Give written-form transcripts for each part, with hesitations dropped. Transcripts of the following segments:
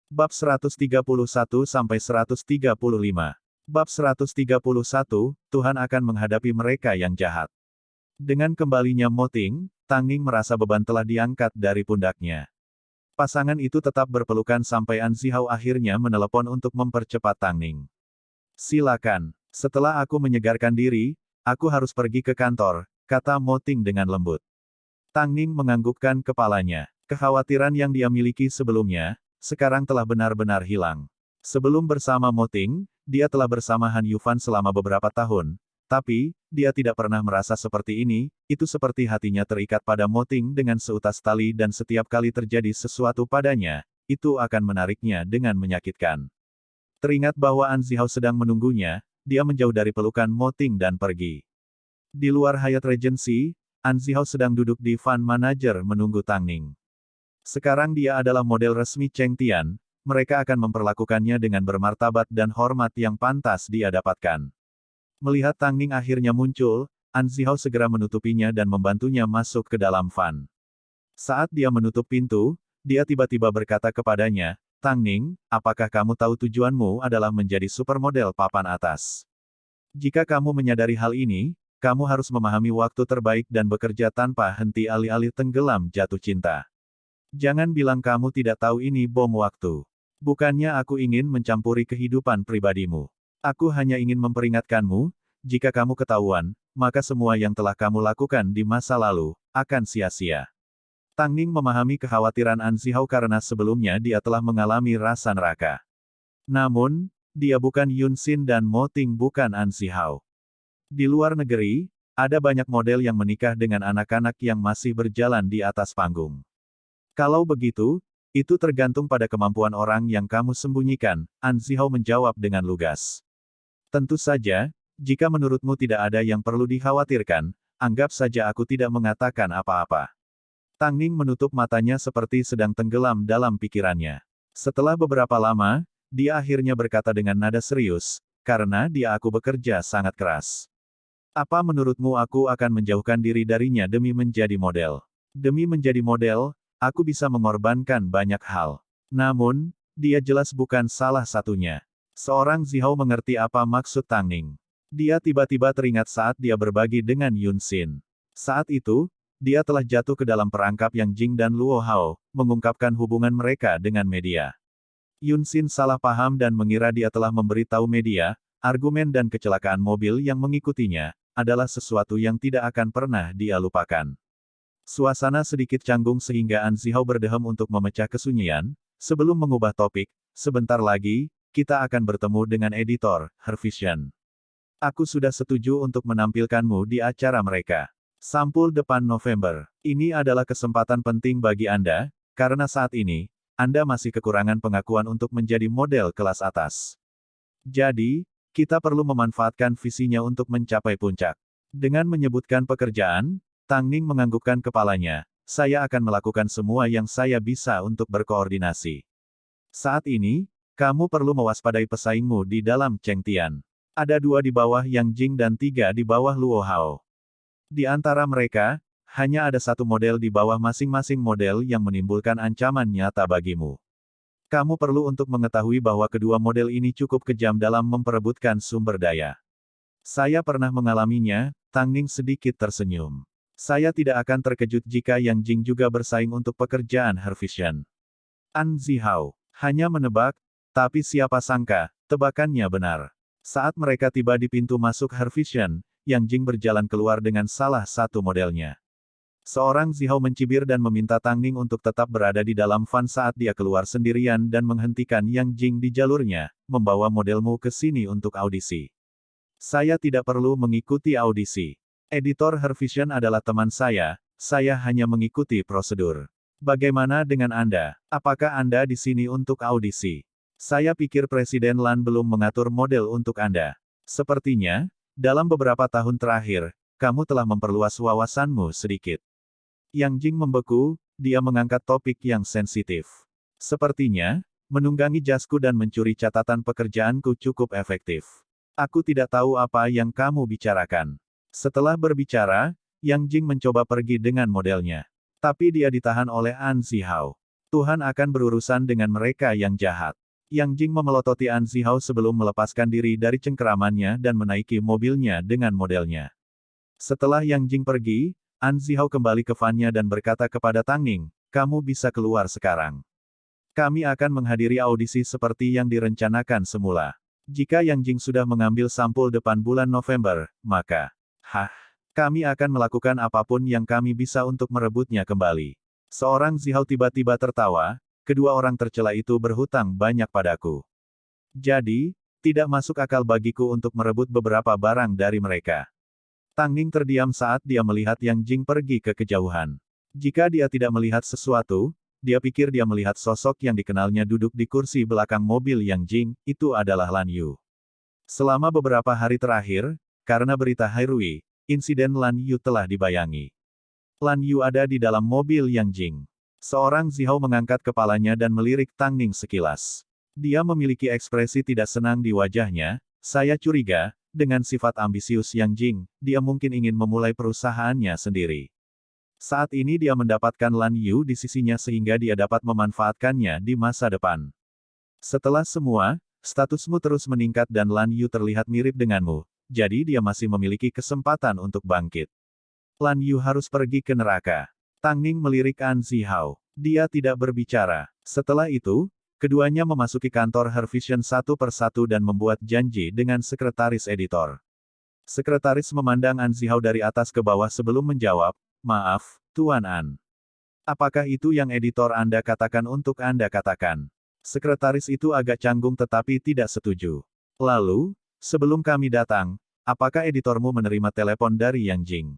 Bab 131-135. Bab 131, Tuhan akan menghadapi mereka yang jahat. Dengan kembalinya Mo Ting, Tang Ning merasa beban telah diangkat dari pundaknya. Pasangan itu tetap berpelukan sampai An Zihao akhirnya menelepon untuk mempercepat Tang Ning. Silakan. Setelah aku menyegarkan diri, aku harus pergi ke kantor, kata Mo Ting dengan lembut. Tang Ning menganggukkan kepalanya. Kekhawatiran yang dia miliki sebelumnya, sekarang telah benar-benar hilang. Sebelum bersama Mo Ting, dia telah bersama Han Yufan selama beberapa tahun, tapi, dia tidak pernah merasa seperti ini, itu seperti hatinya terikat pada Mo Ting dengan seutas tali dan setiap kali terjadi sesuatu padanya, itu akan menariknya dengan menyakitkan. Teringat bahwa An Zihao sedang menunggunya, dia menjauh dari pelukan Mo Ting dan pergi. Di luar Hyatt Regency, An Zihao sedang duduk di Fund Manager menunggu Tang Ning. Sekarang dia adalah model resmi Cheng Tian, mereka akan memperlakukannya dengan bermartabat dan hormat yang pantas dia dapatkan. Melihat Tang Ning akhirnya muncul, An Zihao segera menutupinya dan membantunya masuk ke dalam Fund. Saat dia menutup pintu, dia tiba-tiba berkata kepadanya, Tang Ning, apakah kamu tahu tujuanmu adalah menjadi supermodel papan atas? Jika kamu menyadari hal ini, kamu harus memahami waktu terbaik dan bekerja tanpa henti alih-alih tenggelam jatuh cinta. Jangan bilang kamu tidak tahu ini bom waktu. Bukannya aku ingin mencampuri kehidupan pribadimu. Aku hanya ingin memperingatkanmu, jika kamu ketahuan, maka semua yang telah kamu lakukan di masa lalu, akan sia-sia. Tang Ning memahami kekhawatiran An Zihao karena sebelumnya dia telah mengalami rasa neraka. Namun, dia bukan Yun Xin dan Mo Ting bukan An Zihao. Di luar negeri, ada banyak model yang menikah dengan anak-anak yang masih berjalan di atas panggung. Kalau begitu, itu tergantung pada kemampuan orang yang kamu sembunyikan, An Zihao menjawab dengan lugas. Tentu saja, jika menurutmu tidak ada yang perlu dikhawatirkan, anggap saja aku tidak mengatakan apa-apa. Tang Ning menutup matanya seperti sedang tenggelam dalam pikirannya. Setelah beberapa lama, dia akhirnya berkata dengan nada serius, karena aku bekerja sangat keras. Apa menurutmu aku akan menjauhkan diri darinya demi menjadi model? Demi menjadi model, aku bisa mengorbankan banyak hal. Namun, dia jelas bukan salah satunya. Seorang Zihao mengerti apa maksud Tang Ning. Dia tiba-tiba teringat saat dia berbagi dengan Yun Xin. Saat itu, dia telah jatuh ke dalam perangkap yang Jing dan Luo Hao, mengungkapkan hubungan mereka dengan media. Yun Xin salah paham dan mengira dia telah memberitahu media, argumen dan kecelakaan mobil yang mengikutinya, adalah sesuatu yang tidak akan pernah dia lupakan. Suasana sedikit canggung sehingga An Zihao berdehem untuk memecah kesunyian, sebelum mengubah topik, sebentar lagi, kita akan bertemu dengan editor, Her Vision. Aku sudah setuju untuk menampilkanmu di acara mereka. Sampul depan November. Ini adalah kesempatan penting bagi Anda, karena saat ini, Anda masih kekurangan pengakuan untuk menjadi model kelas atas. Jadi, kita perlu memanfaatkan visinya untuk mencapai puncak. Dengan menyebutkan pekerjaan, Tang Ning menganggukkan kepalanya, saya akan melakukan semua yang saya bisa untuk berkoordinasi. Saat ini, kamu perlu mewaspadai pesaingmu di dalam Cheng Tian. Ada 2 di bawah Yang Jing dan 3 di bawah Luo Hao. Di antara mereka, hanya ada 1 model di bawah masing-masing model yang menimbulkan ancaman nyata bagimu. Kamu perlu untuk mengetahui bahwa kedua model ini cukup kejam dalam memperebutkan sumber daya. Saya pernah mengalaminya, Tang Ning sedikit tersenyum. Saya tidak akan terkejut jika Yang Jing juga bersaing untuk pekerjaan Her Vision. An Zihao hanya menebak, tapi siapa sangka, tebakannya benar. Saat mereka tiba di pintu masuk Her Vision, Yang Jing berjalan keluar dengan salah satu modelnya. Seorang Zihao mencibir dan meminta Tang Ning untuk tetap berada di dalam van saat dia keluar sendirian dan menghentikan Yang Jing di jalurnya, membawa modelmu ke sini untuk audisi. Saya tidak perlu mengikuti audisi. Editor Her Vision adalah teman saya hanya mengikuti prosedur. Bagaimana dengan Anda? Apakah Anda di sini untuk audisi? Saya pikir Presiden Lan belum mengatur model untuk Anda. Sepertinya, dalam beberapa tahun terakhir, kamu telah memperluas wawasanmu sedikit. Yang Jing membeku, dia mengangkat topik yang sensitif. Sepertinya, menunggangi jasku dan mencuri catatan pekerjaanku cukup efektif. Aku tidak tahu apa yang kamu bicarakan. Setelah berbicara, Yang Jing mencoba pergi dengan modelnya. Tapi dia ditahan oleh An Zihao. Tuhan akan berurusan dengan mereka yang jahat. Yang Jing memelototi An Zihao sebelum melepaskan diri dari cengkeramannya dan menaiki mobilnya dengan modelnya. Setelah Yang Jing pergi, An Zihao kembali ke Fannya dan berkata kepada Tang Ning, kamu bisa keluar sekarang. Kami akan menghadiri audisi seperti yang direncanakan semula. Jika Yang Jing sudah mengambil sampul depan bulan November, maka, kami akan melakukan apapun yang kami bisa untuk merebutnya kembali. Seorang Zihao tiba-tiba tertawa, kedua orang tercela itu berhutang banyak padaku. Jadi, tidak masuk akal bagiku untuk merebut beberapa barang dari mereka. Tang Ning terdiam saat dia melihat Yang Jing pergi ke kejauhan. Jika dia tidak melihat sesuatu, dia pikir dia melihat sosok yang dikenalnya duduk di kursi belakang mobil Yang Jing, itu adalah Lan Yu. Selama beberapa hari terakhir, karena berita Hairui, insiden Lan Yu telah dibayangi. Lan Yu ada di dalam mobil Yang Jing. Seorang Zihao mengangkat kepalanya dan melirik Tang Ning sekilas. Dia memiliki ekspresi tidak senang di wajahnya, saya curiga, dengan sifat ambisius Yang Jing, dia mungkin ingin memulai perusahaannya sendiri. Saat ini dia mendapatkan Lan Yu di sisinya sehingga dia dapat memanfaatkannya di masa depan. Setelah semua, statusmu terus meningkat dan Lan Yu terlihat mirip denganmu, jadi dia masih memiliki kesempatan untuk bangkit. Lan Yu harus pergi ke neraka. Tang Ning melirik An Zihao. Dia tidak berbicara. Setelah itu, keduanya memasuki kantor Hervision satu persatu dan membuat janji dengan sekretaris editor. Sekretaris memandang An Zihao dari atas ke bawah sebelum menjawab, maaf, Tuan An. Apakah itu yang editor Anda katakan untuk Anda katakan? Sekretaris itu agak canggung tetapi tidak setuju. Lalu, sebelum kami datang, apakah editormu menerima telepon dari Yang Jing?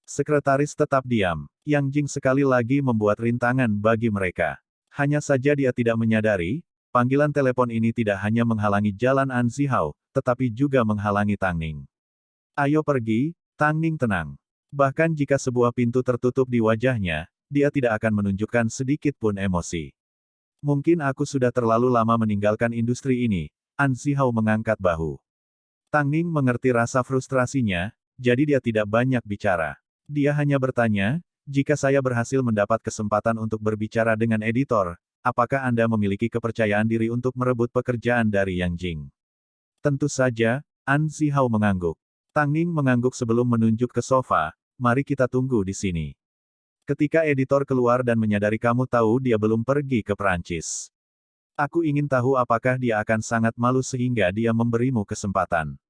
Sekretaris tetap diam. Yang Jing sekali lagi membuat rintangan bagi mereka. Hanya saja dia tidak menyadari, panggilan telepon ini tidak hanya menghalangi jalan An Zihao, tetapi juga menghalangi Tang Ning. Ayo pergi, Tang Ning tenang. Bahkan jika sebuah pintu tertutup di wajahnya, dia tidak akan menunjukkan sedikit pun emosi. Mungkin aku sudah terlalu lama meninggalkan industri ini, An Zihao mengangkat bahu. Tang Ning mengerti rasa frustrasinya, jadi dia tidak banyak bicara. Dia hanya bertanya, jika saya berhasil mendapat kesempatan untuk berbicara dengan editor, apakah Anda memiliki kepercayaan diri untuk merebut pekerjaan dari Yang Jing? Tentu saja, An Zihao mengangguk. Tang Ning mengangguk sebelum menunjuk ke sofa, mari kita tunggu di sini. Ketika editor keluar dan menyadari kamu tahu dia belum pergi ke Perancis. Aku ingin tahu apakah dia akan sangat malu sehingga dia memberimu kesempatan.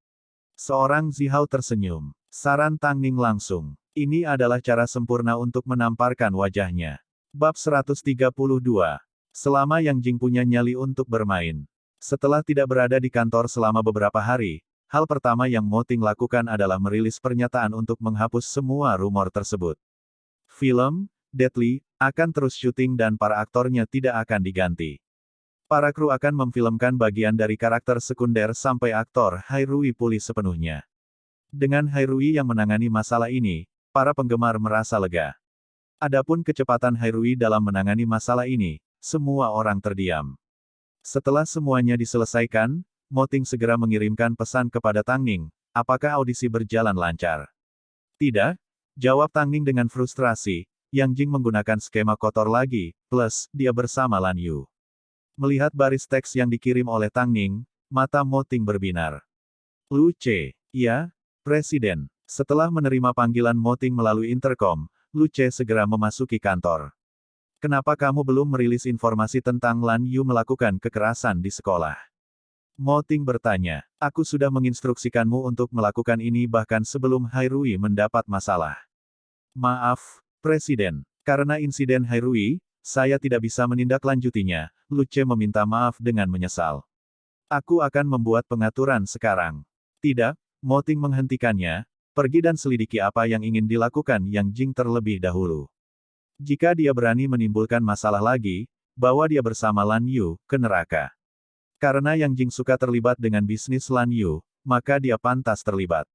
Seorang Zihao tersenyum. Saran Tang Ning langsung. Ini adalah cara sempurna untuk menamparkan wajahnya. Bab 132. Selama Yang Jing punya nyali untuk bermain. Setelah tidak berada di kantor selama beberapa hari, hal pertama yang Mo Ting lakukan adalah merilis pernyataan untuk menghapus semua rumor tersebut. Film, Deadly, akan terus syuting dan para aktornya tidak akan diganti. Para kru akan memfilmkan bagian dari karakter sekunder sampai aktor Hairui pulih sepenuhnya. Dengan Hairui yang menangani masalah ini, para penggemar merasa lega. Adapun kecepatan Hairui dalam menangani masalah ini, semua orang terdiam. Setelah semuanya diselesaikan, Mo Ting segera mengirimkan pesan kepada Tang Ning, apakah audisi berjalan lancar? Tidak, jawab Tang Ning dengan frustrasi, Yang Jing menggunakan skema kotor lagi, plus, dia bersama Lan Yu. Melihat baris teks yang dikirim oleh Tang Ning, mata Mo Ting berbinar. Lu Ce, ya, Presiden. Setelah menerima panggilan Mo Ting melalui interkom, Lu Ce segera memasuki kantor. Kenapa kamu belum merilis informasi tentang Lan Yu melakukan kekerasan di sekolah? Mo Ting bertanya. Aku sudah menginstruksikanmu untuk melakukan ini bahkan sebelum Hairui mendapat masalah. Maaf, Presiden. Karena insiden Hairui, saya tidak bisa menindaklanjutinya, Lu Ce meminta maaf dengan menyesal. Aku akan membuat pengaturan sekarang. Tidak, Mo Ting menghentikannya, pergi dan selidiki apa yang ingin dilakukan Yang Jing terlebih dahulu. Jika dia berani menimbulkan masalah lagi, bawa dia bersama Lan Yu ke neraka. Karena Yang Jing suka terlibat dengan bisnis Lan Yu, maka dia pantas terlibat.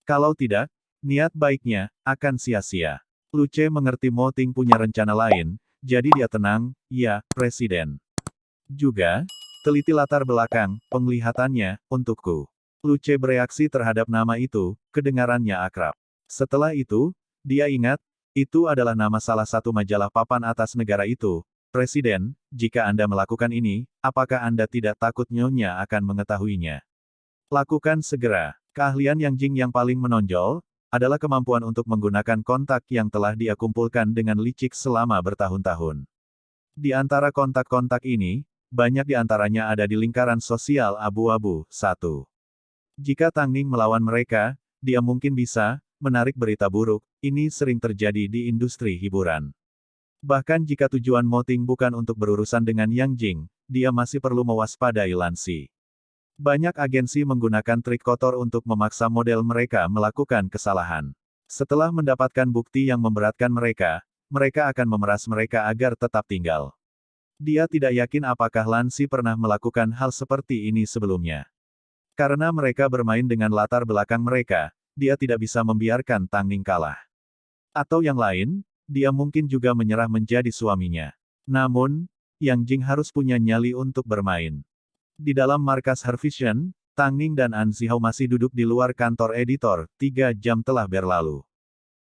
Kalau tidak, niat baiknya akan sia-sia. Lu Ce mengerti Mo Ting punya rencana lain, jadi dia tenang, ya, Presiden. Juga, teliti latar belakang penglihatannya untukku. Lu Ce bereaksi terhadap nama itu, kedengarannya akrab. Setelah itu, dia ingat, itu adalah nama salah satu majalah papan atas negara itu, Presiden, jika Anda melakukan ini, apakah Anda tidak takut Nyonya akan mengetahuinya? Lakukan segera. Keahlian Yang Jing yang paling menonjol, adalah kemampuan untuk menggunakan kontak yang telah dia kumpulkan dengan licik selama bertahun-tahun. Di antara kontak-kontak ini, banyak di antaranya ada di lingkaran sosial abu-abu. 1. Jika Tang Ning melawan mereka, dia mungkin bisa menarik berita buruk. Ini sering terjadi di industri hiburan. Bahkan jika tujuan Mo Ting bukan untuk berurusan dengan Yang Jing, dia masih perlu mewaspadai Lan Si. Banyak agensi menggunakan trik kotor untuk memaksa model mereka melakukan kesalahan. Setelah mendapatkan bukti yang memberatkan mereka, mereka akan memeras mereka agar tetap tinggal. Dia tidak yakin apakah Lan Si pernah melakukan hal seperti ini sebelumnya. Karena mereka bermain dengan latar belakang mereka, dia tidak bisa membiarkan Tang Ning kalah. Atau yang lain, dia mungkin juga menyerah menjadi suaminya. Namun, Yang Jing harus punya nyali untuk bermain. Di dalam markas Her Vision, Tang Ning dan An Zihao masih duduk di luar kantor editor. 3 jam telah berlalu.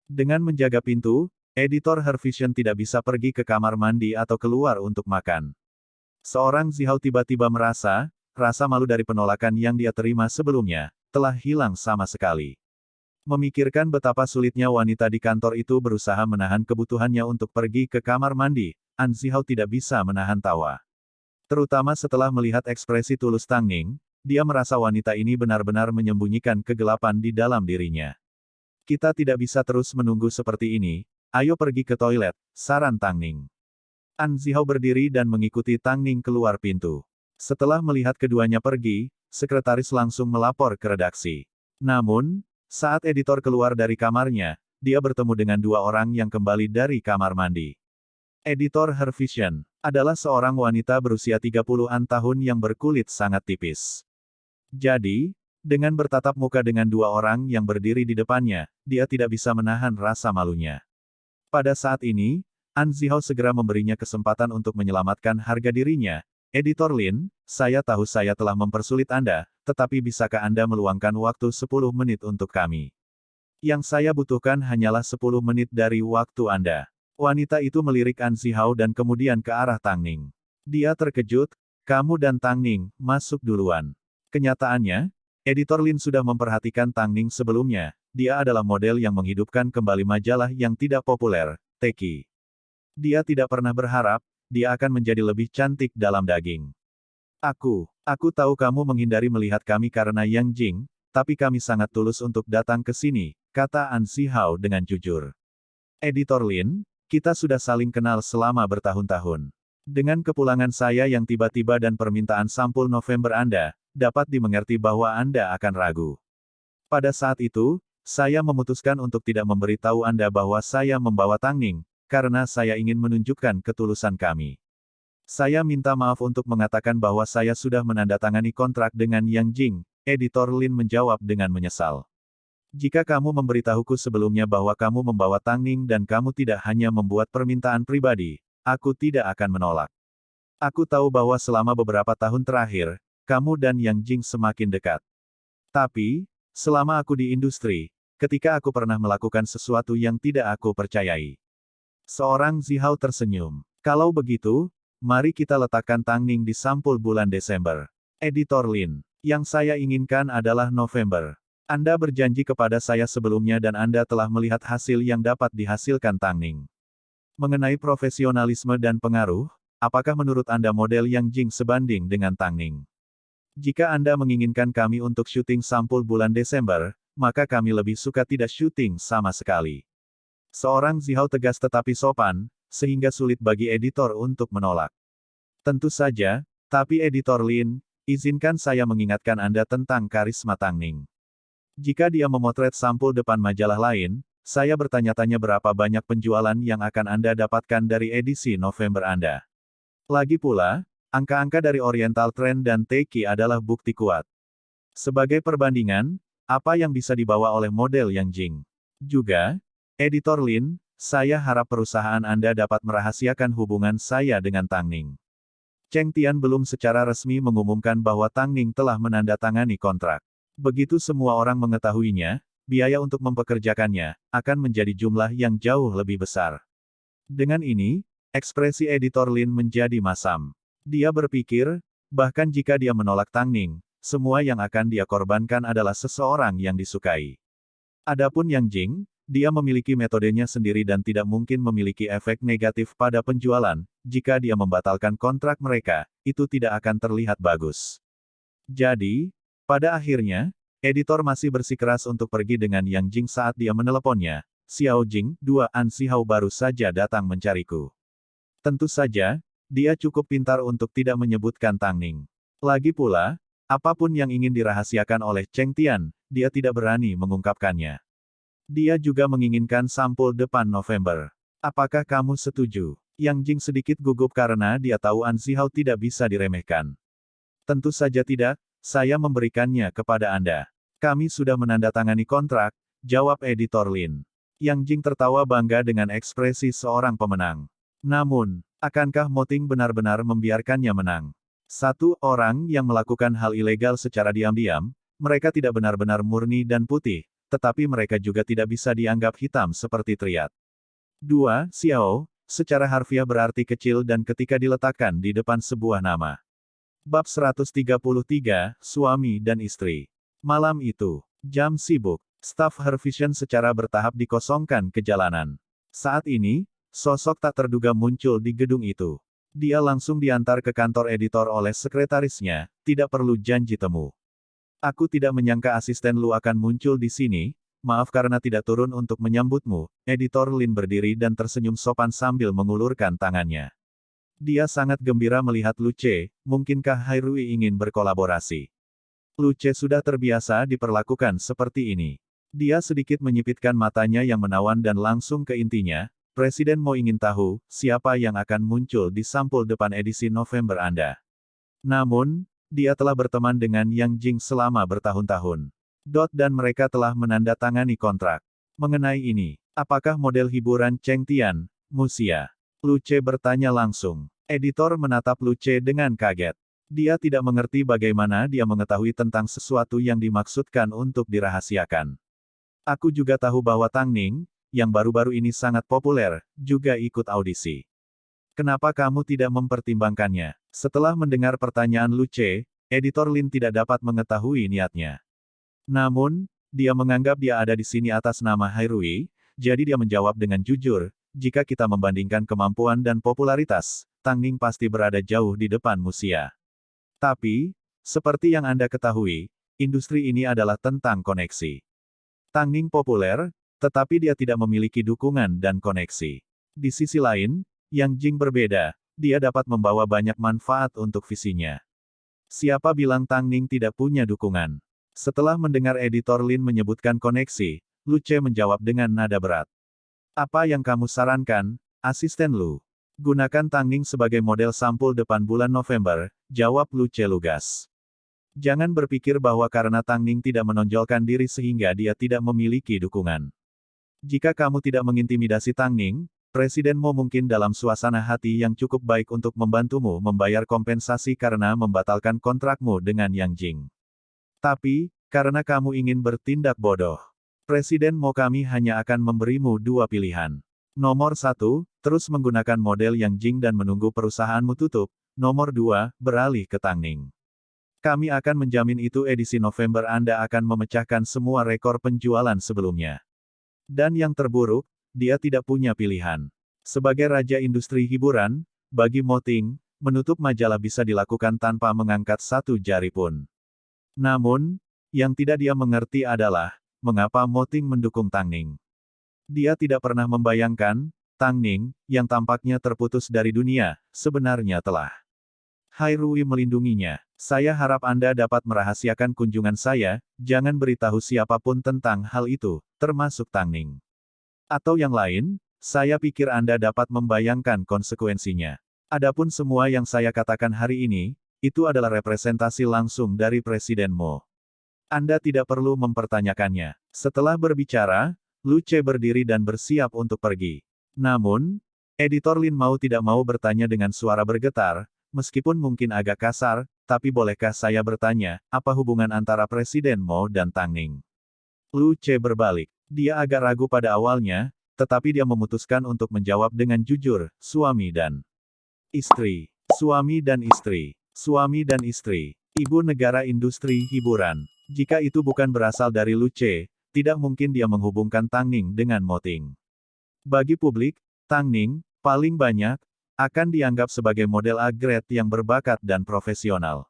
Dengan menjaga pintu, editor Her Vision tidak bisa pergi ke kamar mandi atau keluar untuk makan. Seorang Zihao tiba-tiba merasa, rasa malu dari penolakan yang dia terima sebelumnya, telah hilang sama sekali. Memikirkan betapa sulitnya wanita di kantor itu berusaha menahan kebutuhannya untuk pergi ke kamar mandi, An Zihao tidak bisa menahan tawa. Terutama setelah melihat ekspresi tulus Tang Ning, dia merasa wanita ini benar-benar menyembunyikan kegelapan di dalam dirinya. Kita tidak bisa terus menunggu seperti ini, ayo pergi ke toilet, saran Tang Ning. An Zihao berdiri dan mengikuti Tang Ning keluar pintu. Setelah melihat keduanya pergi, sekretaris langsung melapor ke redaksi. Namun, saat editor keluar dari kamarnya, dia bertemu dengan 2 orang yang kembali dari kamar mandi. Editor Her Vision adalah seorang wanita berusia 30-an tahun yang berkulit sangat tipis. Jadi, dengan bertatap muka dengan 2 orang yang berdiri di depannya, dia tidak bisa menahan rasa malunya. Pada saat ini, An Zihao segera memberinya kesempatan untuk menyelamatkan harga dirinya. Editor Lin, saya tahu saya telah mempersulit Anda, tetapi bisakah Anda meluangkan waktu 10 menit untuk kami? Yang saya butuhkan hanyalah 10 menit dari waktu Anda. Wanita itu melirik An Zihao dan kemudian ke arah Tang Ning. Dia terkejut, kamu dan Tang Ning, masuk duluan. Kenyataannya, Editor Lin sudah memperhatikan Tang Ning sebelumnya, dia adalah model yang menghidupkan kembali majalah yang tidak populer, Teki. Dia tidak pernah berharap, dia akan menjadi lebih cantik dalam daging. Aku tahu kamu menghindari melihat kami karena Yang Jing, tapi kami sangat tulus untuk datang ke sini, kata An Zihao dengan jujur. Editor Lin, kita sudah saling kenal selama bertahun-tahun. Dengan kepulangan saya yang tiba-tiba dan permintaan sampul November Anda, dapat dimengerti bahwa Anda akan ragu. Pada saat itu, saya memutuskan untuk tidak memberitahu Anda bahwa saya membawa Tang Ning, karena saya ingin menunjukkan ketulusan kami. Saya minta maaf untuk mengatakan bahwa saya sudah menandatangani kontrak dengan Yang Jing, Editor Lin menjawab dengan menyesal. Jika kamu memberitahuku sebelumnya bahwa kamu membawa Tang Ning dan kamu tidak hanya membuat permintaan pribadi, aku tidak akan menolak. Aku tahu bahwa selama beberapa tahun terakhir, kamu dan Yang Jing semakin dekat. Tapi, selama aku di industri, ketika aku pernah melakukan sesuatu yang tidak aku percayai. Seorang Zihao tersenyum. Kalau begitu, mari kita letakkan Tang Ning di sampul bulan Desember. Editor Lin, yang saya inginkan adalah November. Anda berjanji kepada saya sebelumnya dan Anda telah melihat hasil yang dapat dihasilkan Tang Ning. Mengenai profesionalisme dan pengaruh, apakah menurut Anda model Yang Jing sebanding dengan Tang Ning? Jika Anda menginginkan kami untuk syuting sampul bulan Desember, maka kami lebih suka tidak syuting sama sekali. Seorang Zihao tegas tetapi sopan, sehingga sulit bagi editor untuk menolak. Tentu saja, tapi Editor Lin, izinkan saya mengingatkan Anda tentang karisma Tang Ning. Jika dia memotret sampul depan majalah lain, saya bertanya-tanya berapa banyak penjualan yang akan Anda dapatkan dari edisi November Anda. Lagi pula, angka-angka dari Oriental Trend dan Teki adalah bukti kuat. Sebagai perbandingan, apa yang bisa dibawa oleh model Yang Jing? Juga, Editor Lin, saya harap perusahaan Anda dapat merahasiakan hubungan saya dengan Tang Ning. Cheng Tian belum secara resmi mengumumkan bahwa Tang Ning telah menandatangani kontrak. Begitu semua orang mengetahuinya, biaya untuk mempekerjakannya akan menjadi jumlah yang jauh lebih besar. Dengan ini, Ekspresi editor Lin menjadi masam. Dia berpikir, bahkan jika dia menolak Tang Ning, semua yang akan dia korbankan adalah seseorang yang disukai. Adapun Yang Jing, dia memiliki metodenya sendiri dan tidak mungkin memiliki efek negatif pada penjualan. Jika dia membatalkan kontrak mereka, itu tidak akan terlihat bagus. Jadi, pada akhirnya, editor masih bersikeras untuk pergi dengan Yang Jing saat dia meneleponnya. Xiao Jing, 2 An Sihao baru saja datang mencariku. Tentu saja, dia cukup pintar untuk tidak menyebutkan Tang Ning. Lagi pula, apapun yang ingin dirahasiakan oleh Cheng Tian, dia tidak berani mengungkapkannya. Dia juga menginginkan sampul depan November. Apakah kamu setuju? Yang Jing sedikit gugup karena dia tahu An Sihao tidak bisa diremehkan. Tentu saja tidak, saya memberikannya kepada Anda. Kami sudah menandatangani kontrak, jawab editor Lin. Yang Jing tertawa bangga dengan ekspresi seorang pemenang. Namun, akankah Moting benar-benar membiarkannya menang? Satu orang yang melakukan hal ilegal secara diam-diam, mereka tidak benar-benar murni dan putih, tetapi mereka juga tidak bisa dianggap hitam seperti Triad. 2. Xiao, secara harfiah berarti kecil dan ketika diletakkan di depan sebuah nama. Bab 133, Suami dan Istri. Malam itu, jam sibuk, staf Hervision secara bertahap dikosongkan ke jalanan. Saat ini, sosok tak terduga muncul di gedung itu. Dia langsung diantar ke kantor editor oleh sekretarisnya, tidak perlu janji temu. Aku tidak menyangka asisten Lu akan muncul di sini, maaf karena tidak turun untuk menyambutmu. Editor Lin berdiri dan tersenyum sopan sambil mengulurkan tangannya. Dia sangat gembira melihat Lu Ce, mungkinkah Hairui ingin berkolaborasi? Lu Ce sudah terbiasa diperlakukan seperti ini. Dia sedikit menyipitkan matanya yang menawan dan langsung ke intinya. Presiden Mo ingin tahu, siapa yang akan muncul di sampul depan edisi November Anda. Namun, dia telah berteman dengan Yang Jing selama bertahun-tahun. Dan mereka telah menandatangani kontrak. Mengenai ini, apakah model hiburan Cheng Tian, Musia? Lu Ce bertanya langsung. Editor menatap Lu Ce dengan kaget. Dia tidak mengerti bagaimana dia mengetahui tentang sesuatu yang dimaksudkan untuk dirahasiakan. Aku juga tahu bahwa Tang Ning, yang baru-baru ini sangat populer, juga ikut audisi. Kenapa kamu tidak mempertimbangkannya? Setelah mendengar pertanyaan Lu Ce, editor Lin tidak dapat mengetahui niatnya. Namun, dia menganggap dia ada di sini atas nama Hairui, jadi dia menjawab dengan jujur, jika kita membandingkan kemampuan dan popularitas, Tang Ning pasti berada jauh di depan Musia. Tapi, seperti yang Anda ketahui, industri ini adalah tentang koneksi. Tang Ning populer, tetapi dia tidak memiliki dukungan dan koneksi. Di sisi lain, Yang Jing berbeda, dia dapat membawa banyak manfaat untuk visinya. Siapa bilang Tang Ning tidak punya dukungan? Setelah mendengar editor Lin menyebutkan koneksi, Lu Ce menjawab dengan nada berat. Apa yang kamu sarankan, asisten Lu? Gunakan Tang Ning sebagai model sampul depan bulan November, jawab Lu Ce lugas. Jangan berpikir bahwa karena Tang Ning tidak menonjolkan diri sehingga dia tidak memiliki dukungan. Jika kamu tidak mengintimidasi Tang Ning, Presiden Mo mungkin dalam suasana hati yang cukup baik untuk membantumu membayar kompensasi karena membatalkan kontrakmu dengan Yang Jing. Tapi, karena kamu ingin bertindak bodoh, Presiden Mo kami hanya akan memberimu dua pilihan. Nomor 1, terus menggunakan model Yang Jing dan menunggu perusahaanmu tutup. Nomor 2, beralih ke Tang Ning. Kami akan menjamin itu edisi November Anda akan memecahkan semua rekor penjualan sebelumnya. Dan yang terburuk, dia tidak punya pilihan. Sebagai raja industri hiburan, bagi Moting, menutup majalah bisa dilakukan tanpa mengangkat satu jari pun. Namun, yang tidak dia mengerti adalah, mengapa Moting mendukung Tang Ning. Dia tidak pernah membayangkan, Tang Ning, yang tampaknya terputus dari dunia, sebenarnya telah Hairui melindunginya. Saya harap Anda dapat merahasiakan kunjungan saya, jangan beritahu siapapun tentang hal itu, termasuk Tang Ning. Atau yang lain, saya pikir Anda dapat membayangkan konsekuensinya. Adapun semua yang saya katakan hari ini, itu adalah representasi langsung dari Presiden Mo. Anda tidak perlu mempertanyakannya. Setelah berbicara, Lu Ce berdiri dan bersiap untuk pergi. Namun, editor Lin mau tidak mau bertanya dengan suara bergetar, meskipun mungkin agak kasar, tapi bolehkah saya bertanya, apa hubungan antara Presiden Mo dan Tang Ning? Lu Ce berbalik. Dia agak ragu pada awalnya, tetapi dia memutuskan untuk menjawab dengan jujur, suami dan istri. Suami dan istri. Suami dan istri. Ibu negara industri hiburan. Jika itu bukan berasal dari Luce, tidak mungkin dia menghubungkan Tang Ning dengan Mo Ting. Bagi publik, Tang Ning, paling banyak, akan dianggap sebagai model A-grade yang berbakat dan profesional.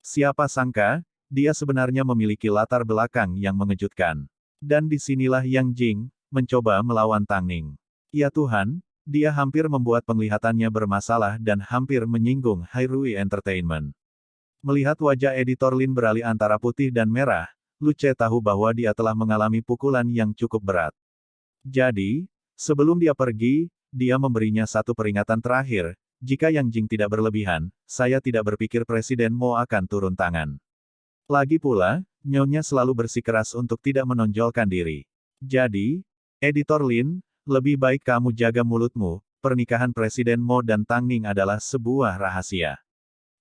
Siapa sangka, dia sebenarnya memiliki latar belakang yang mengejutkan. Dan disinilah Yang Jing, mencoba melawan Tang Ning. Ya Tuhan, dia hampir membuat penglihatannya bermasalah dan hampir menyinggung Hairui Entertainment. Melihat wajah editor Lin beralih antara putih dan merah, Luce tahu bahwa dia telah mengalami pukulan yang cukup berat. Jadi, sebelum dia pergi, dia memberinya satu peringatan terakhir, jika Yang Jing tidak berlebihan, saya tidak berpikir Presiden Mo akan turun tangan. Lagi pula, Nyonya selalu bersikeras untuk tidak menonjolkan diri. Jadi, editor Lin, lebih baik kamu jaga mulutmu, pernikahan Presiden Mo dan Tang Ning adalah sebuah rahasia.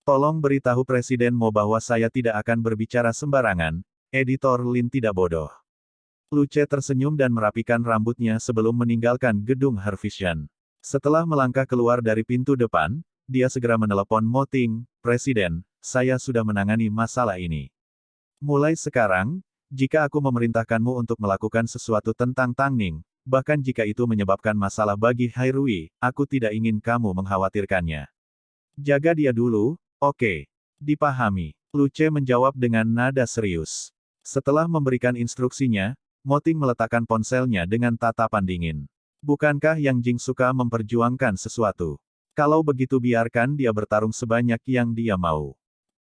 Tolong beritahu Presiden Mo bahwa saya tidak akan berbicara sembarangan, editor Lin tidak bodoh. Luce tersenyum dan merapikan rambutnya sebelum meninggalkan gedung Hervision. Setelah melangkah keluar dari pintu depan, dia segera menelepon Mo Ting, Presiden, saya sudah menangani masalah ini. Mulai sekarang, jika aku memerintahkanmu untuk melakukan sesuatu tentang Tang Ning, bahkan jika itu menyebabkan masalah bagi Hairui, aku tidak ingin kamu mengkhawatirkannya. Jaga dia dulu, oke. Dipahami. Luce menjawab dengan nada serius. Setelah memberikan instruksinya, Mo Ting meletakkan ponselnya dengan tatapan dingin. Bukankah Yang Jing suka memperjuangkan sesuatu? Kalau begitu biarkan dia bertarung sebanyak yang dia mau.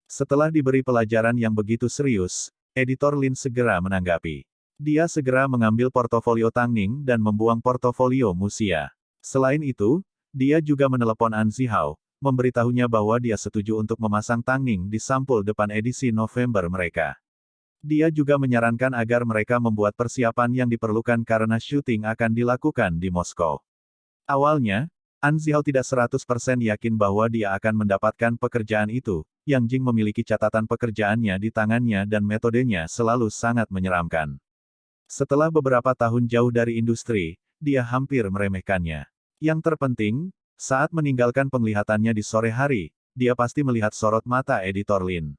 Setelah diberi pelajaran yang begitu serius, editor Lin segera menanggapi. Dia segera mengambil portofolio Tang Ning dan membuang portofolio Musia. Selain itu, dia juga menelepon An Zihao, memberitahunya bahwa dia setuju untuk memasang Tang Ning di sampul depan edisi November mereka. Dia juga menyarankan agar mereka membuat persiapan yang diperlukan karena syuting akan dilakukan di Moskow. Awalnya, An Zihao tidak 100% yakin bahwa dia akan mendapatkan pekerjaan itu. Yang Jing memiliki catatan pekerjaannya di tangannya dan metodenya selalu sangat menyeramkan. Setelah beberapa tahun jauh dari industri, dia hampir meremehkannya. Yang terpenting, saat meninggalkan penglihatannya di sore hari, dia pasti melihat sorot mata editor Lin.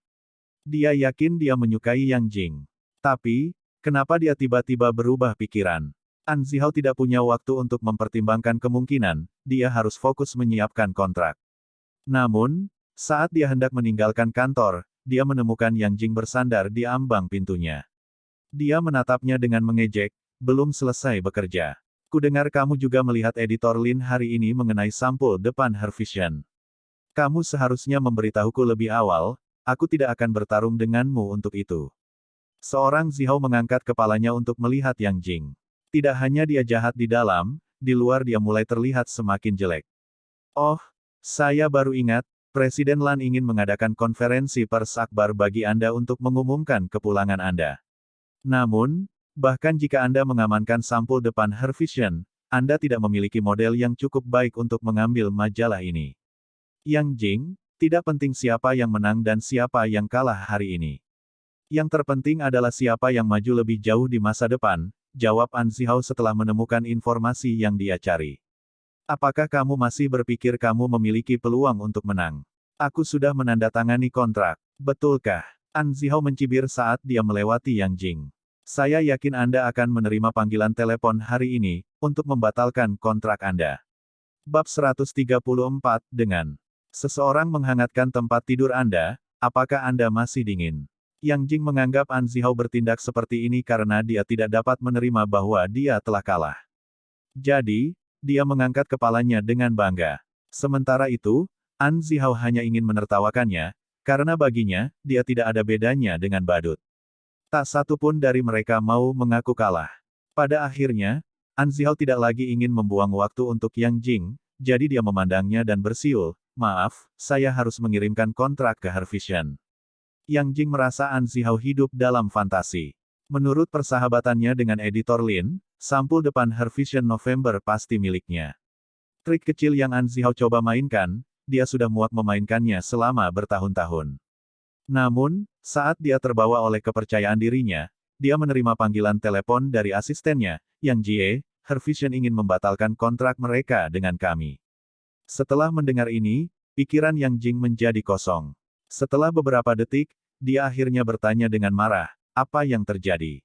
Dia yakin dia menyukai Yang Jing. Tapi, kenapa dia tiba-tiba berubah pikiran? An Zihao tidak punya waktu untuk mempertimbangkan kemungkinan, dia harus fokus menyiapkan kontrak. Namun, saat dia hendak meninggalkan kantor, dia menemukan Yang Jing bersandar di ambang pintunya. Dia menatapnya dengan mengejek, belum selesai bekerja. Kudengar kamu juga melihat editor Lin hari ini mengenai sampul depan Hervision. Kamu seharusnya memberitahuku lebih awal, aku tidak akan bertarung denganmu untuk itu. Seorang Zihao mengangkat kepalanya untuk melihat Yang Jing. Tidak hanya dia jahat di dalam, di luar dia mulai terlihat semakin jelek. Oh, saya baru ingat, Presiden Lan ingin mengadakan konferensi pers akbar bagi Anda untuk mengumumkan kepulangan Anda. Namun, bahkan jika Anda mengamankan sampul depan Hervision, Anda tidak memiliki model yang cukup baik untuk mengambil majalah ini. Yang Jing, tidak penting siapa yang menang dan siapa yang kalah hari ini. Yang terpenting adalah siapa yang maju lebih jauh di masa depan, jawab An Zihao setelah menemukan informasi yang dia cari. Apakah kamu masih berpikir kamu memiliki peluang untuk menang? Aku sudah menandatangani kontrak. Betulkah? An Zihao mencibir saat dia melewati Yang Jing. Saya yakin Anda akan menerima panggilan telepon hari ini, untuk membatalkan kontrak Anda. Bab 134, dengan seseorang menghangatkan tempat tidur Anda, apakah Anda masih dingin? Yang Jing menganggap An Zihao bertindak seperti ini karena dia tidak dapat menerima bahwa dia telah kalah. Jadi, dia mengangkat kepalanya dengan bangga. Sementara itu, An Zihao hanya ingin menertawakannya, karena baginya, dia tidak ada bedanya dengan badut. Tak satu pun dari mereka mau mengaku kalah. Pada akhirnya, An Zihao tidak lagi ingin membuang waktu untuk Yang Jing, jadi dia memandangnya dan bersiul, maaf, saya harus mengirimkan kontrak ke Hervision. Yang Jing merasa An Zihao hidup dalam fantasi. Menurut persahabatannya dengan editor Lin, sampul depan Hervision November pasti miliknya. Trik kecil yang An Zihao coba mainkan, dia sudah muak memainkannya selama bertahun-tahun. Namun, saat dia terbawa oleh kepercayaan dirinya, dia menerima panggilan telepon dari asistennya, Yang Jie, Her Vision ingin membatalkan kontrak mereka dengan kami. Setelah mendengar ini, pikiran Yang Jing menjadi kosong. Setelah beberapa detik, dia akhirnya bertanya dengan marah, apa yang terjadi?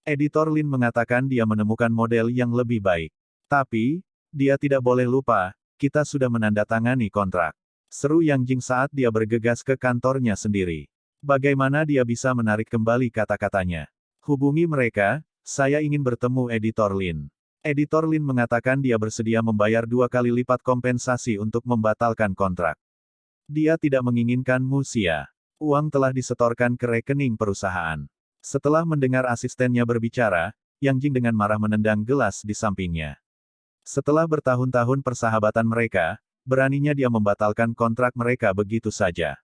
Editor Lin mengatakan dia menemukan model yang lebih baik. Tapi, dia tidak boleh lupa, kita sudah menandatangani kontrak. Seru Yang Jing saat dia bergegas ke kantornya sendiri. Bagaimana dia bisa menarik kembali kata-katanya? Hubungi mereka, saya ingin bertemu Editor Lin. Editor Lin mengatakan dia bersedia membayar 2 kali lipat kompensasi untuk membatalkan kontrak. Dia tidak menginginkan Musia. Uang telah disetorkan ke rekening perusahaan. Setelah mendengar asistennya berbicara, Yang Jing dengan marah menendang gelas di sampingnya. Setelah bertahun-tahun persahabatan mereka, beraninya dia membatalkan kontrak mereka begitu saja.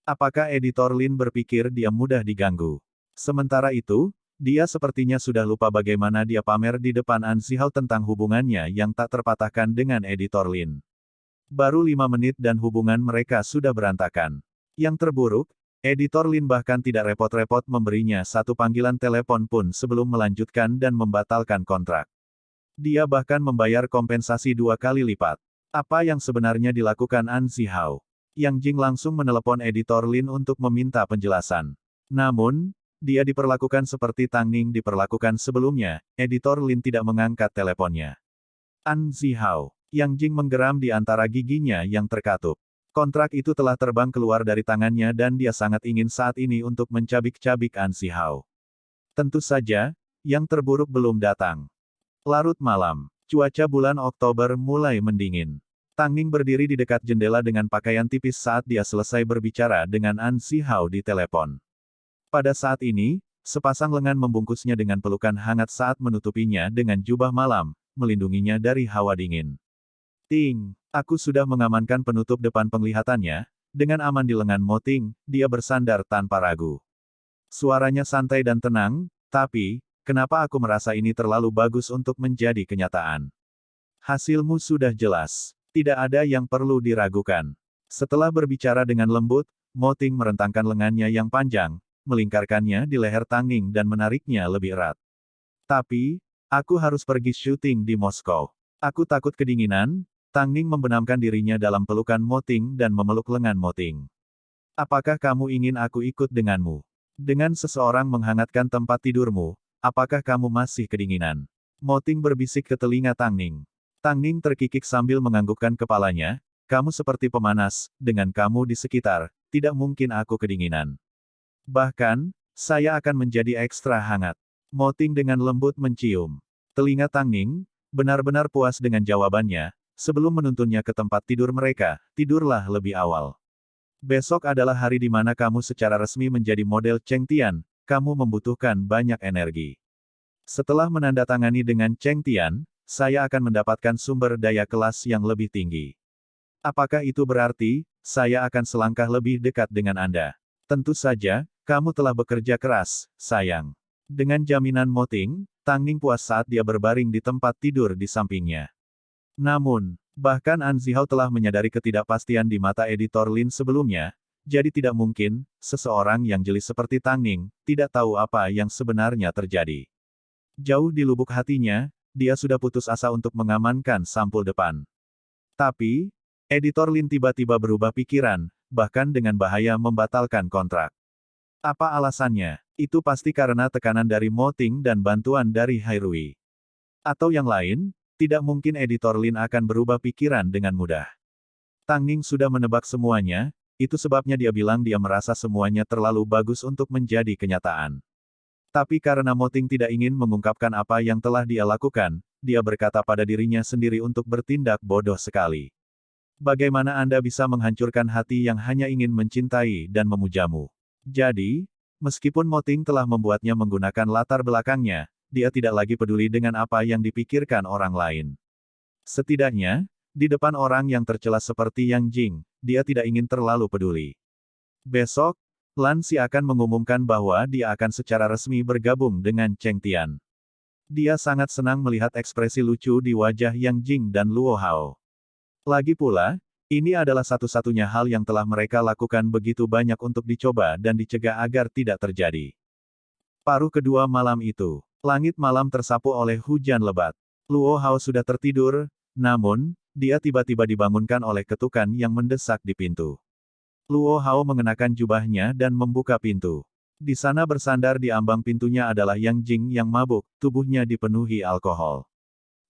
Apakah Editor Lin berpikir dia mudah diganggu? Sementara itu, dia sepertinya sudah lupa bagaimana dia pamer di depan An Zihao tentang hubungannya yang tak terpatahkan dengan Editor Lin. Baru 5 menit dan hubungan mereka sudah berantakan. Yang terburuk, Editor Lin bahkan tidak repot-repot memberinya satu panggilan telepon pun sebelum melanjutkan dan membatalkan kontrak. Dia bahkan membayar kompensasi 2 kali lipat. Apa yang sebenarnya dilakukan An Zihao? Yang Jing langsung menelepon Editor Lin untuk meminta penjelasan. Namun, dia diperlakukan seperti Tang Ning diperlakukan sebelumnya, Editor Lin tidak mengangkat teleponnya. An Zihao. Yang Jing menggeram di antara giginya yang terkatup. Kontrak itu telah terbang keluar dari tangannya dan dia sangat ingin saat ini untuk mencabik-cabik An Zihao. Tentu saja, yang terburuk belum datang. Larut malam. Cuaca bulan Oktober mulai mendingin. Tang Ning berdiri di dekat jendela dengan pakaian tipis saat dia selesai berbicara dengan An Zihao di telepon. Pada saat ini, sepasang lengan membungkusnya dengan pelukan hangat saat menutupinya dengan jubah malam, melindunginya dari hawa dingin. Ting, aku sudah mengamankan penutup depan penglihatannya, dengan aman di lengan Mo Ting, dia bersandar tanpa ragu. Suaranya santai dan tenang, tapi, kenapa aku merasa ini terlalu bagus untuk menjadi kenyataan? Hasilmu sudah jelas. Tidak ada yang perlu diragukan. Setelah berbicara dengan lembut, Mo Ting merentangkan lengannya yang panjang, melingkarkannya di leher Tang Ning dan menariknya lebih erat. Tapi, aku harus pergi syuting di Moskow. Aku takut kedinginan. Tang Ning membenamkan dirinya dalam pelukan Mo Ting dan memeluk lengan Mo Ting. Apakah kamu ingin aku ikut denganmu? Dengan seseorang menghangatkan tempat tidurmu, apakah kamu masih kedinginan? Mo Ting berbisik ke telinga Tang Ning. Tang Ning terkikik sambil menganggukkan kepalanya, kamu seperti pemanas, dengan kamu di sekitar, tidak mungkin aku kedinginan. Bahkan, saya akan menjadi ekstra hangat. Mo Ting dengan lembut mencium telinga Tang Ning, benar-benar puas dengan jawabannya, sebelum menuntunnya ke tempat tidur mereka, tidurlah lebih awal. Besok adalah hari di mana kamu secara resmi menjadi model Cheng Tian, kamu membutuhkan banyak energi. Setelah menandatangani dengan Cheng Tian, saya akan mendapatkan sumber daya kelas yang lebih tinggi. Apakah itu berarti, saya akan selangkah lebih dekat dengan Anda? Tentu saja, kamu telah bekerja keras, sayang. Dengan jaminan Mo Ting, Tang Ning puas saat dia berbaring di tempat tidur di sampingnya. Namun, bahkan An Zihao telah menyadari ketidakpastian di mata Editor Lin sebelumnya, jadi tidak mungkin, seseorang yang jeli seperti Tang Ning, tidak tahu apa yang sebenarnya terjadi. Jauh di lubuk hatinya, dia sudah putus asa untuk mengamankan sampul depan. Tapi, Editor Lin tiba-tiba berubah pikiran, bahkan dengan bahaya membatalkan kontrak. Apa alasannya? Itu pasti karena tekanan dari Mo Ting dan bantuan dari Hairui. Atau yang lain, tidak mungkin Editor Lin akan berubah pikiran dengan mudah. Tang Ning sudah menebak semuanya, itu sebabnya dia bilang dia merasa semuanya terlalu bagus untuk menjadi kenyataan. Tapi karena Mo Ting tidak ingin mengungkapkan apa yang telah dia lakukan, dia berkata pada dirinya sendiri untuk bertindak bodoh sekali. Bagaimana Anda bisa menghancurkan hati yang hanya ingin mencintai dan memujamu? Jadi, meskipun Mo Ting telah membuatnya menggunakan latar belakangnya, dia tidak lagi peduli dengan apa yang dipikirkan orang lain. Setidaknya, di depan orang yang tercela seperti Yang Jing, dia tidak ingin terlalu peduli. Besok, Lan Xi akan mengumumkan bahwa dia akan secara resmi bergabung dengan Cheng Tian. Dia sangat senang melihat ekspresi lucu di wajah Yang Jing dan Luo Hao. Lagi pula, ini adalah satu-satunya hal yang telah mereka lakukan begitu banyak untuk dicoba dan dicegah agar tidak terjadi. Paruh kedua malam itu, langit malam tersapu oleh hujan lebat. Luo Hao sudah tertidur, namun, dia tiba-tiba dibangunkan oleh ketukan yang mendesak di pintu. Luo Hao mengenakan jubahnya dan membuka pintu. Di sana bersandar di ambang pintunya adalah Yang Jing yang mabuk, tubuhnya dipenuhi alkohol.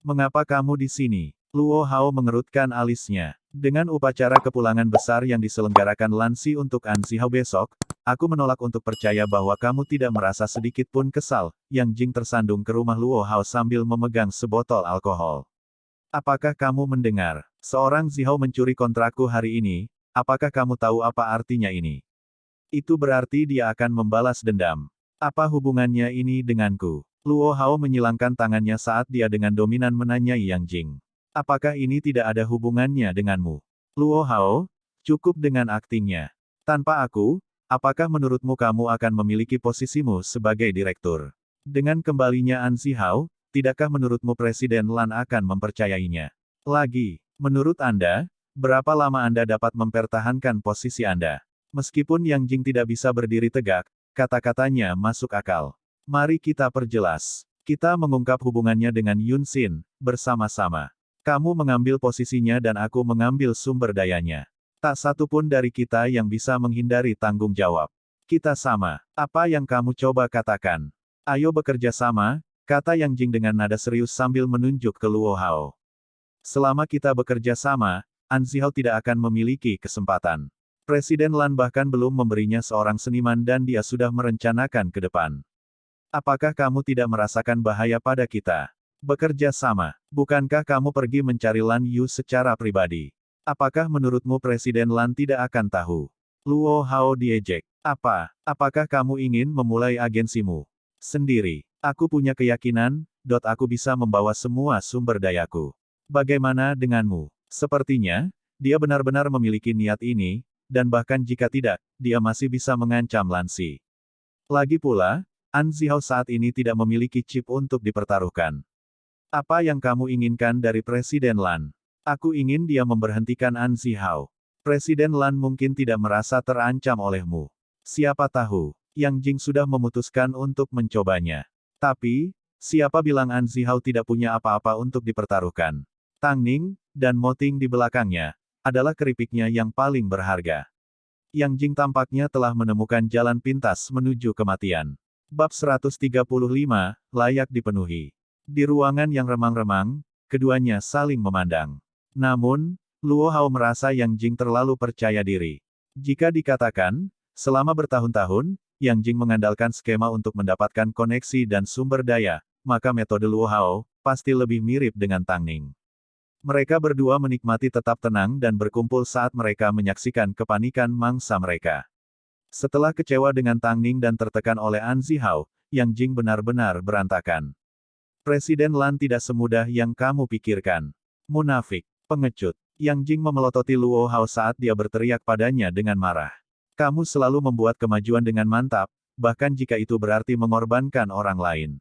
"Mengapa kamu di sini?" Luo Hao mengerutkan alisnya. "Dengan upacara kepulangan besar yang diselenggarakan Lansi untuk An Zihao besok, aku menolak untuk percaya bahwa kamu tidak merasa sedikit pun kesal." Yang Jing tersandung ke rumah Luo Hao sambil memegang sebotol alkohol. "Apakah kamu mendengar? Seorang Zihao mencuri kontrakku hari ini, apakah kamu tahu apa artinya ini? Itu berarti dia akan membalas dendam. Apa hubungannya ini denganku?" Luo Hao menyilangkan tangannya saat dia dengan dominan menanyai Yang Jing. "Apakah ini tidak ada hubungannya denganmu?" "Luo Hao, cukup dengan aktingnya. Tanpa aku, apakah menurutmu kamu akan memiliki posisimu sebagai direktur? Dengan kembalinya An Zihao, tidakkah menurutmu Presiden Lan akan mempercayainya? Lagi, menurut Anda, berapa lama Anda dapat mempertahankan posisi Anda?" Meskipun Yang Jing tidak bisa berdiri tegak, kata-katanya masuk akal. "Mari kita perjelas. Kita mengungkap hubungannya dengan Yun Xin, bersama-sama. Kamu mengambil posisinya dan aku mengambil sumber dayanya. Tak satu pun dari kita yang bisa menghindari tanggung jawab. Kita sama. Apa yang kamu coba katakan? Ayo bekerja sama," kata Yang Jing dengan nada serius sambil menunjuk ke Luo Hao. "Selama kita bekerja sama, An Zihao tidak akan memiliki kesempatan. Presiden Lan bahkan belum memberinya seorang seniman dan dia sudah merencanakan ke depan. Apakah kamu tidak merasakan bahaya pada kita? Bekerja sama. Bukankah kamu pergi mencari Lan Yu secara pribadi? Apakah menurutmu Presiden Lan tidak akan tahu?" Luo Hao diejek. Apakah kamu ingin memulai agensimu sendiri? Aku punya keyakinan, aku bisa membawa semua sumber dayaku. Bagaimana denganmu? Sepertinya, dia benar-benar memiliki niat ini, dan bahkan jika tidak, dia masih bisa mengancam Lansi. Lagi pula, An Zihao saat ini tidak memiliki chip untuk dipertaruhkan. Apa yang kamu inginkan dari Presiden Lan? Aku ingin dia memberhentikan An Zihao. Presiden Lan mungkin tidak merasa terancam olehmu. Siapa tahu, Yang Jing sudah memutuskan untuk mencobanya. Tapi, siapa bilang An Zihao tidak punya apa-apa untuk dipertaruhkan? Tang Ning, dan Mo Ting di belakangnya, adalah keripiknya yang paling berharga. Yang Jing tampaknya telah menemukan jalan pintas menuju kematian. Bab 135, layak dipenuhi. Di ruangan yang remang-remang, keduanya saling memandang. Namun, Luo Hao merasa Yang Jing terlalu percaya diri. Jika dikatakan, selama bertahun-tahun, Yang Jing mengandalkan skema untuk mendapatkan koneksi dan sumber daya, maka metode Luo Hao pasti lebih mirip dengan Tang Ning. Mereka berdua menikmati tetap tenang dan berkumpul saat mereka menyaksikan kepanikan mangsa mereka. Setelah kecewa dengan Tang Ning dan tertekan oleh An Zihao, Yang Jing benar-benar berantakan. Presiden Lan tidak semudah yang kamu pikirkan. Munafik, pengecut. Yang Jing memelototi Luo Hao saat dia berteriak padanya dengan marah. "Kamu selalu membuat kemajuan dengan mantap, bahkan jika itu berarti mengorbankan orang lain.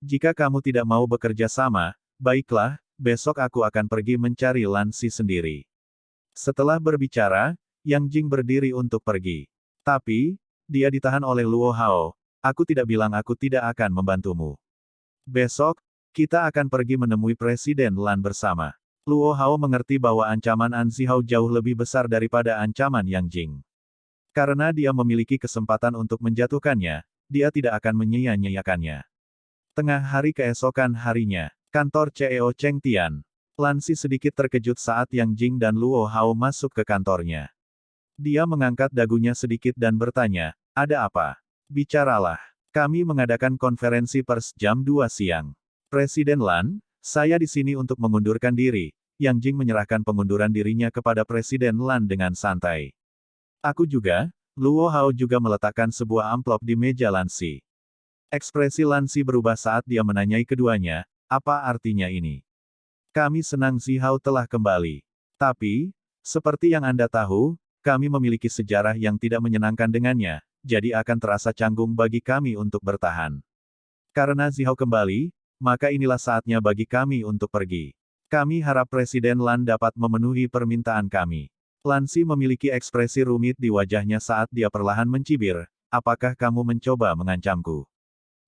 Jika kamu tidak mau bekerja sama, baiklah, besok aku akan pergi mencari Lansi sendiri." Setelah berbicara, Yang Jing berdiri untuk pergi. Tapi, dia ditahan oleh Luo Hao. "Aku tidak bilang aku tidak akan membantumu. Besok, kita akan pergi menemui Presiden Lan bersama." Luo Hao mengerti bahwa ancaman An Zihao jauh lebih besar daripada ancaman Yang Jing. Karena dia memiliki kesempatan untuk menjatuhkannya, dia tidak akan menyia-nyiakannya. Tengah hari keesokan harinya, kantor CEO Cheng Tian. Lansi sedikit terkejut saat Yang Jing dan Luo Hao masuk ke kantornya. Dia mengangkat dagunya sedikit dan bertanya, "Ada apa? Bicaralah. Kami mengadakan konferensi pers jam 2 siang. Presiden Lan, saya di sini untuk mengundurkan diri." Yang Jing menyerahkan pengunduran dirinya kepada Presiden Lan dengan santai. "Aku juga." Luo Hao juga meletakkan sebuah amplop di meja Lansi. Ekspresi Lansi berubah saat dia menanyai keduanya, "Apa artinya ini?" "Kami senang Zihao telah kembali. Tapi, seperti yang Anda tahu, kami memiliki sejarah yang tidak menyenangkan dengannya, jadi akan terasa canggung bagi kami untuk bertahan. Karena Zihao kembali, maka inilah saatnya bagi kami untuk pergi. Kami harap Presiden Lan dapat memenuhi permintaan kami." Lansi memiliki ekspresi rumit di wajahnya saat dia perlahan mencibir, "Apakah kamu mencoba mengancamku?"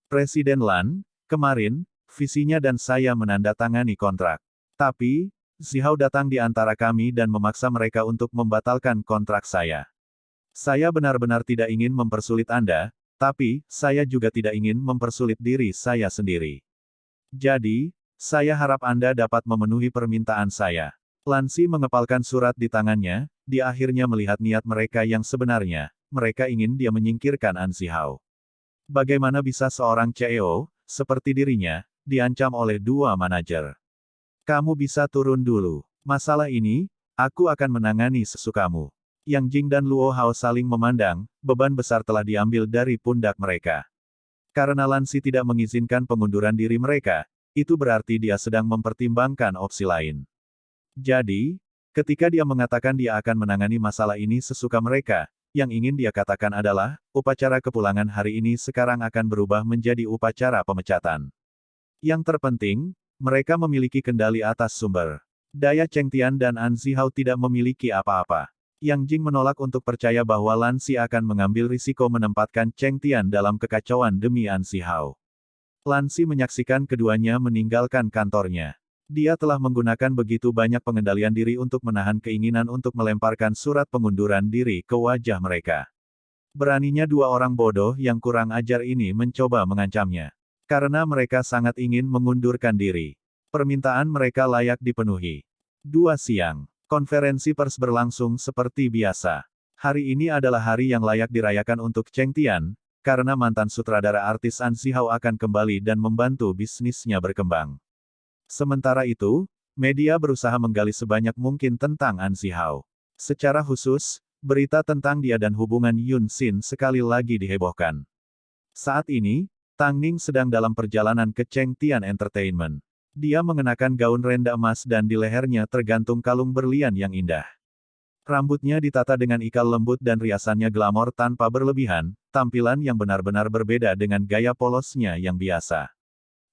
"Presiden Lan, kemarin, visinya dan saya menandatangani kontrak. Tapi, Zihao datang di antara kami dan memaksa mereka untuk membatalkan kontrak saya. Saya benar-benar tidak ingin mempersulit Anda, tapi, saya juga tidak ingin mempersulit diri saya sendiri. Jadi, saya harap Anda dapat memenuhi permintaan saya. Lansi mengepalkan surat di tangannya, dia akhirnya melihat niat mereka yang sebenarnya, mereka ingin dia menyingkirkan An Zihao. Bagaimana bisa seorang CEO, seperti dirinya, diancam oleh dua manajer? Kamu bisa turun dulu. Masalah ini, aku akan menangani sesukamu. Yang Jing dan Luo Hao saling memandang, beban besar telah diambil dari pundak mereka. Karena Lansi tidak mengizinkan pengunduran diri mereka, itu berarti dia sedang mempertimbangkan opsi lain. Jadi, ketika dia mengatakan dia akan menangani masalah ini sesuka mereka, yang ingin dia katakan adalah, upacara kepulangan hari ini sekarang akan berubah menjadi upacara pemecatan. Yang terpenting, mereka memiliki kendali atas sumber daya Cheng Tian dan An Zihao tidak memiliki apa-apa. Yang Jing menolak untuk percaya bahwa Lansi akan mengambil risiko menempatkan Cheng Tian dalam kekacauan demi An Zihao. Lansi menyaksikan keduanya meninggalkan kantornya. Dia telah menggunakan begitu banyak pengendalian diri untuk menahan keinginan untuk melemparkan surat pengunduran diri ke wajah mereka. Beraninya dua orang bodoh yang kurang ajar ini mencoba mengancamnya. Karena mereka sangat ingin mengundurkan diri. Permintaan mereka layak dipenuhi. 2 siang. Konferensi pers berlangsung seperti biasa. Hari ini adalah hari yang layak dirayakan untuk Cheng Tian, karena mantan sutradara artis An Zihao akan kembali dan membantu bisnisnya berkembang. Sementara itu, media berusaha menggali sebanyak mungkin tentang An Zihao. Secara khusus, berita tentang dia dan hubungan Yun Xin sekali lagi dihebohkan. Saat ini, Tang Ning sedang dalam perjalanan ke Cheng Tian Entertainment. Dia mengenakan gaun renda emas dan di lehernya tergantung kalung berlian yang indah. Rambutnya ditata dengan ikal lembut dan riasannya glamor tanpa berlebihan, tampilan yang benar-benar berbeda dengan gaya polosnya yang biasa.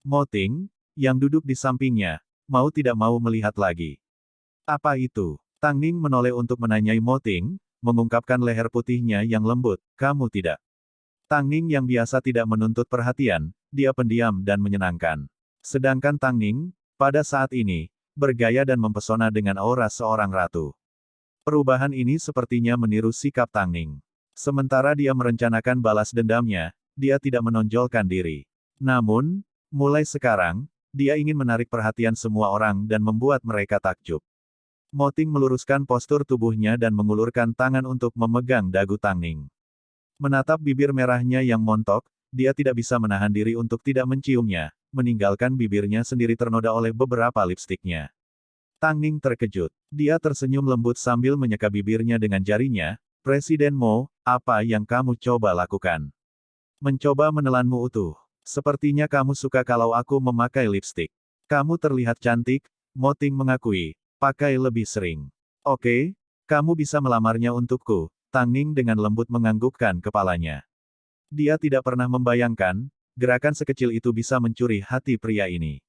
Mo Ting, yang duduk di sampingnya, mau tidak mau melihat lagi. Apa itu? Tang Ning menoleh untuk menanyai Mo Ting, mengungkapkan leher putihnya yang lembut, kamu tidak. Tang Ning yang biasa tidak menuntut perhatian, dia pendiam dan menyenangkan. Sedangkan Tang Ning, pada saat ini, bergaya dan mempesona dengan aura seorang ratu. Perubahan ini sepertinya meniru sikap Tang Ning. Sementara dia merencanakan balas dendamnya, dia tidak menonjolkan diri. Namun, mulai sekarang, dia ingin menarik perhatian semua orang dan membuat mereka takjub. Mo Ting meluruskan postur tubuhnya dan mengulurkan tangan untuk memegang dagu Tang Ning. Menatap bibir merahnya yang montok, dia tidak bisa menahan diri untuk tidak menciumnya, meninggalkan bibirnya sendiri ternoda oleh beberapa lipstiknya. Tang Ning terkejut. Dia tersenyum lembut sambil menyeka bibirnya dengan jarinya, Presiden Mo, apa yang kamu coba lakukan? Mencoba menelanmu utuh. Sepertinya kamu suka kalau aku memakai lipstik. Kamu terlihat cantik, Mo Ting mengakui, pakai lebih sering. Oke, kamu bisa melamarnya untukku, Tang Ning dengan lembut menganggukkan kepalanya. Dia tidak pernah membayangkan, gerakan sekecil itu bisa mencuri hati pria ini.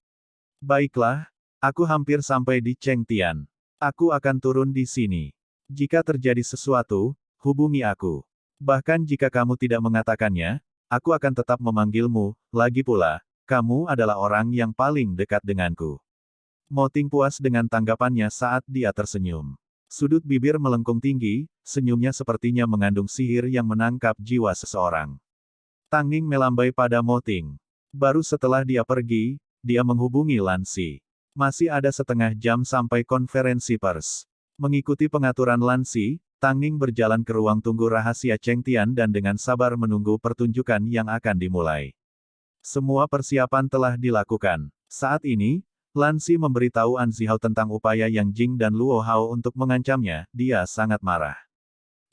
Baiklah, aku hampir sampai di Cheng Tian. Aku akan turun di sini. Jika terjadi sesuatu, hubungi aku. Bahkan jika kamu tidak mengatakannya, aku akan tetap memanggilmu, lagi pula, kamu adalah orang yang paling dekat denganku. Mo Ting puas dengan tanggapannya saat dia tersenyum. Sudut bibir melengkung tinggi, senyumnya sepertinya mengandung sihir yang menangkap jiwa seseorang. Tang Ning melambai pada Mo Ting. Baru setelah dia pergi, dia menghubungi Lansi. Masih ada setengah jam sampai konferensi pers. Mengikuti pengaturan Lansi, Tang Ning berjalan ke ruang tunggu rahasia Cheng Tian dan dengan sabar menunggu pertunjukan yang akan dimulai. Semua persiapan telah dilakukan. Saat ini, Lansi memberitahu An Zihao tentang upaya Yang Jing dan Luo Hao untuk mengancamnya, dia sangat marah.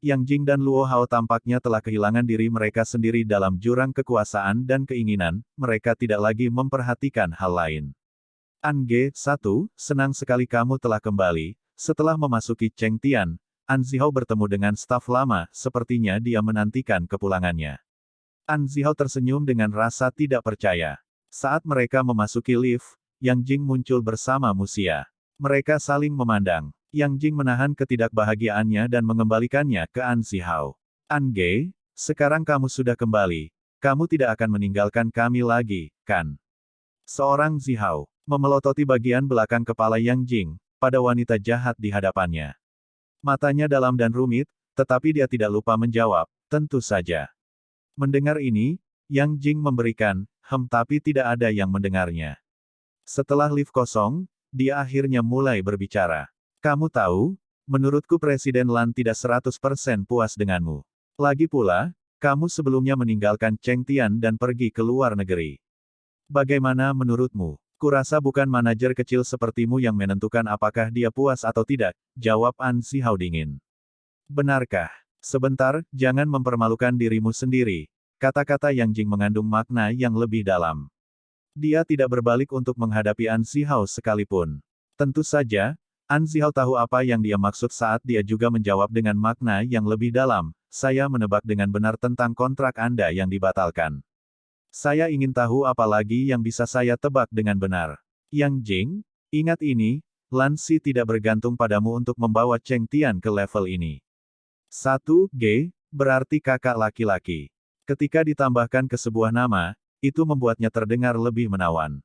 Yang Jing dan Luo Hao tampaknya telah kehilangan diri mereka sendiri dalam jurang kekuasaan dan keinginan, mereka tidak lagi memperhatikan hal lain. An G1, senang sekali kamu telah kembali. Setelah memasuki Cheng Tian, An Zihao bertemu dengan staf lama, sepertinya dia menantikan kepulangannya. An Zihao tersenyum dengan rasa tidak percaya. Saat mereka memasuki lift, Yang Jing muncul bersama Musia. Mereka saling memandang. Yang Jing menahan ketidakbahagiaannya dan mengembalikannya ke An Zihao. An Ge, sekarang kamu sudah kembali. Kamu tidak akan meninggalkan kami lagi, kan? Seorang Zihao memelototi bagian belakang kepala Yang Jing, pada wanita jahat di hadapannya. Matanya dalam dan rumit, tetapi dia tidak lupa menjawab, tentu saja. Mendengar ini, Yang Jing memberikan, tapi tidak ada yang mendengarnya. Setelah lift kosong, dia akhirnya mulai berbicara. Kamu tahu, menurutku Presiden Lan tidak 100% puas denganmu. Lagi pula, kamu sebelumnya meninggalkan Cheng Tian dan pergi ke luar negeri. Bagaimana menurutmu? Kurasa bukan manajer kecil sepertimu yang menentukan apakah dia puas atau tidak, jawab An Zihao dingin. Benarkah? Sebentar, jangan mempermalukan dirimu sendiri. Kata-kata Yang Jing mengandung makna yang lebih dalam. Dia tidak berbalik untuk menghadapi An Zihao sekalipun. Tentu saja, An Zihao tahu apa yang dia maksud saat dia juga menjawab dengan makna yang lebih dalam. Saya menebak dengan benar tentang kontrak Anda yang dibatalkan. Saya ingin tahu apa lagi yang bisa saya tebak dengan benar. Yang Jing, ingat ini, Lan Si tidak bergantung padamu untuk membawa Cheng Tian ke level ini. 1G, berarti kakak laki-laki. Ketika ditambahkan ke sebuah nama, itu membuatnya terdengar lebih menawan.